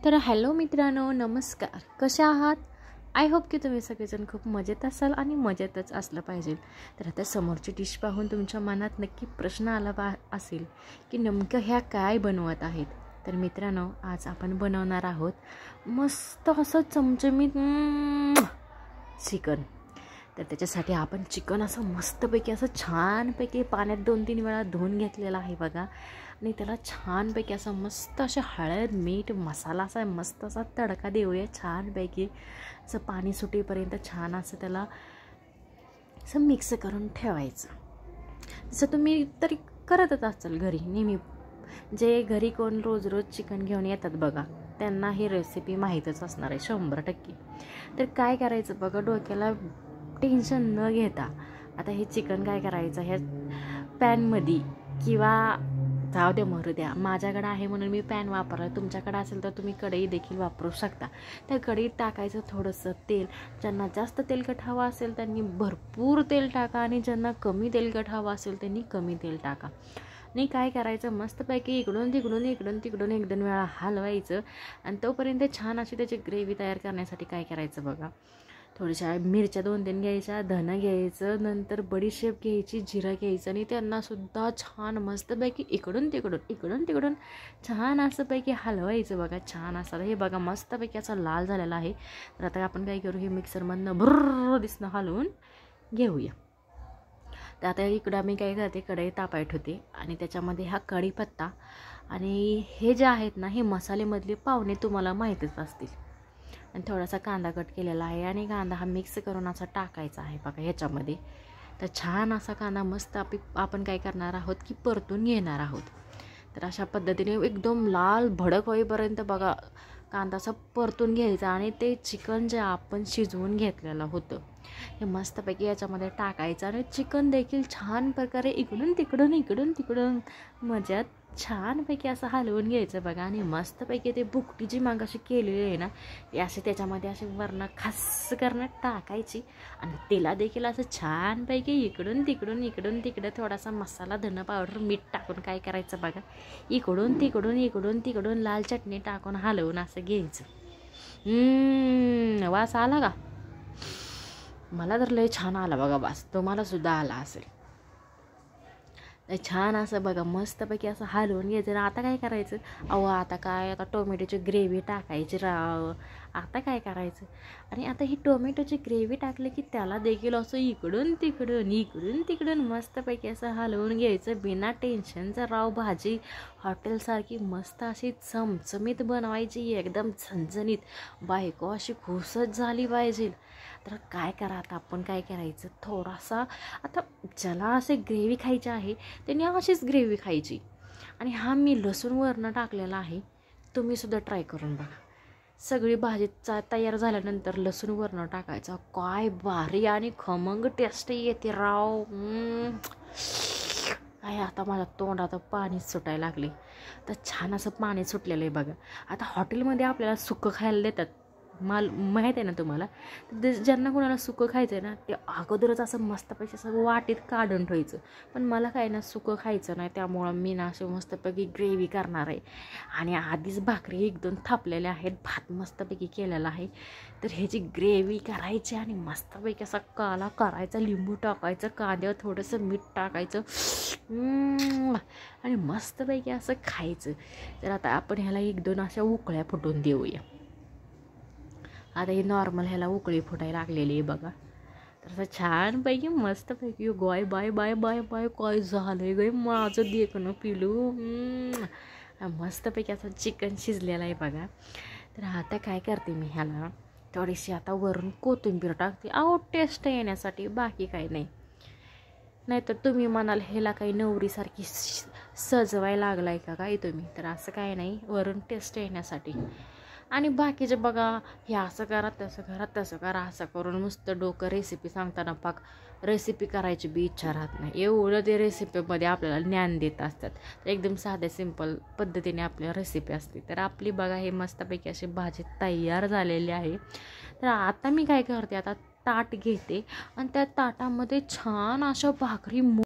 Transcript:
तर हॅलो मित्रांनो, नमस्कार. कशा आहात? आय होप की तुम्ही सगळेजण खूप मजेत असाल आणि मजेतच असलं पाहिजे. तर आता समोरची डिश पाहून तुमच्या मनात नक्की प्रश्न आला असेल की नेमकं ह्या काय बनवत आहेत. तर मित्रांनो, आज आपण बनवणार आहोत मस्त असं चमचमीत चिकन. तर त्याच्यासाठी आपण चिकन असं मस्तपैकी असं छानपैकी पाण्यात 2-3 वेळा धुवून घेतलेलं आहे बघा. आणि त्याला छानपैकी असं मस्त असे हळद मीठ मसाला असा मस्त असा तडका देऊया छानपैकी. असं पाणी सुटेपर्यंत छान असं त्याला असं मिक्स करून ठेवायचं. जसं तुम्ही तरी करतच असाल घरी नेहमी. जे घरी कोण रोज रोज चिकन घेऊन येतात बघा, त्यांना ही रेसिपी माहीतच असणार आहे 100%. तर काय करायचं बघा, डोक्याला टेन्शन न घेता आता हे चिकन काय करायचं, ह्या पॅनमध्ये किंवा जाऊ द्या मरू द्या, माझ्याकडे आहे म्हणून मी पॅन वापरला. तुमच्याकडे असेल तर तुम्ही कढई देखील वापरू शकता. त्या कढईत टाकायचं थोडंसं तेल. ज्यांना जास्त तेलकट हवं असेल त्यांनी भरपूर तेल टाका आणि ज्यांना कमी तेलकट हवं असेल त्यांनी कमी तेल टाका. आणि काय करायचं, मस्तपैकी इकडून तिकडून एक दोन वेळा हलवायचं. आणि तोपर्यंत छान अशी त्याची ग्रेव्ही तयार करण्यासाठी काय करायचं बघा, थोड्याशा मिरच्या 2-3 घ्यायच्या, धनं घ्यायचं, नंतर बडीशेप घ्यायची, जिरा घ्यायचं आणि त्यांनासुद्धा छान मस्तपैकी इकडून तिकडून छान असंपैकी हलवायचं बघा. छान असं हे बघा मस्तपैकी असा लाल झालेला आहे. तर आता आपण काय करू, हे मिक्सरमधनं भुर्र दिसणं हलवून घेऊया. तर आता इकडं आम्ही काय करते, कढई तापायत होते आणि त्याच्यामध्ये हा कढीपत्ता आणि हे जे आहेत ना, हे मसालेमधले पावणे तुम्हाला माहीतच असतील. आणि थोडासा कांदा कट केलेला आहे आणि कांदा हा मिक्स करून असा टाकायचा आहे बघा ह्याच्यामध्ये. तर छान असा कांदा मस्त आपण काय करणार आहोत की परतून घेणार आहोत. तर अशा पद्धतीने एकदम लाल भडक होईपर्यंत बघा कांदा असा परतून घ्यायचा आणि ते चिकन जे आपण शिजवून घेतलेलं होतं हे मस्तपैकी याच्यामध्ये टाकायचं आणि चिकन देखील छान प्रकारे इकडून तिकडून मजात छानपैकी असं हलवून घ्यायचं बघा. आणि मस्तपैकी ते बुकटी जी मागाशी केलेली आहे ना, ते असे त्याच्यामध्ये असे वर्ण खास करणं टाकायची आणि तिला देखील असं छानपैकी इकडून तिकडं थोडासा मसाला धनं पावडर मीठ टाकून काय करायचं बघा, इकडून तिकडून लाल चटणी टाकून हलवून असं घ्यायचं. वास आला का? मला तर लय छान आला बघा वास, तुम्हाला सुद्धा आला असेल. छान असं बघा मस्तपैकी असं हलवून घ्यायचं. आता काय करायचं, आता टोमॅटोची ग्रेव्ही टाकायची राव. आता काय करायचं, आणि आता ही टोमॅटोची ग्रेव्ही टाकली की त्याला देखील असं इकडून तिकडून मस्तपैकी असं हलवून घ्यायचं बिना टेन्शनचं राव. भाजी हॉटेलसारखी मस्त अशी चमचमीत बनवायची, एकदम झणझणीत. बायको अशी खुशच झाली पाहिजे. तर काय करा, आता आपण काय करायचं, थोडासा आता ज्याला असे ग्रेव्ही खायची आहे त्यांनी अशीच ग्रेव्ही खायची. आणि हा मी लसूण वरनं टाकलेला आहे, तुम्हीसुद्धा ट्राय करून बघा. सगळी भाजी तयार झाल्यानंतर लसूण वरनं टाकायचा, काय भारी आणि खमंग टेस्ट येते राव. काय आता माझ्या तोंडात पाणी सुटायला लागले. तर छान असं पाणी सुटलेलं आहे बघा. आता हॉटेलमध्ये आपल्याला सुकं खायला देतात, माहीत आहे ना तुम्हाला. तर ज्यांना कोणाला सुकं खायचं आहे ना, ते अगोदरच असं मस्तपैकी असं वाटीत काढून ठेवायचं. पण मला काय ना सुकं खायचं नाही, त्यामुळं मी ना अशी मस्तपैकी ग्रेव्ही करणार आहे. आणि आधीच भाकरी 1-2 थापलेल्या आहेत, भात मस्तपैकी केलेला आहे. तर ह्याची ग्रेव्ही करायची आणि मस्तपैकी असा काला करायचा, लिंबू टाकायचं, कांद्यावर थोडंसं मीठ टाकायचं आणि मस्तपैकी असं खायचं. तर आता आपण ह्याला 1-2 अशा उकळ्या फुटून देऊया. आता ही नॉर्मल ह्याला उकळी फुटायला लागलेली आहे बघा. तर असं छानपैकी मस्तपैकी बाय काय झालं आहे माझं देखणं पिलू. मस्तपैकी असं चिकन शिजलेलं आहे बघा. तर आता काय करते मी, ह्याला थोडीशी आता वरून कोथिंबीर टाकते, टेस्ट येण्यासाठी, बाकी काही नाही. नाहीतर तुम्ही म्हणाल ह्याला काही नवरीसारखी सजवायला लागलाय का काय तुम्ही, तर असं काही नाही, वरून टेस्ट येण्यासाठी. आणि बाकीचे बघा, हे असं करा तसं करा असं करून नुसतं डोकं रेसिपी सांगताना पाक रेसिपी करायची बी इच्छा राहत नाही. एवढं ते रेसिपीमध्ये आपल्याला ज्ञान देत असतात. तर एकदम साध्या सिंपल पद्धतीने आपली रेसिपी असते. तर आपली बघा हे मस्तपैकी अशी भाजी तयार झालेली आहे. तर आता मी काय करते, आता ताट घेते आणि त्या ताटामध्ये छान अशा भाकरी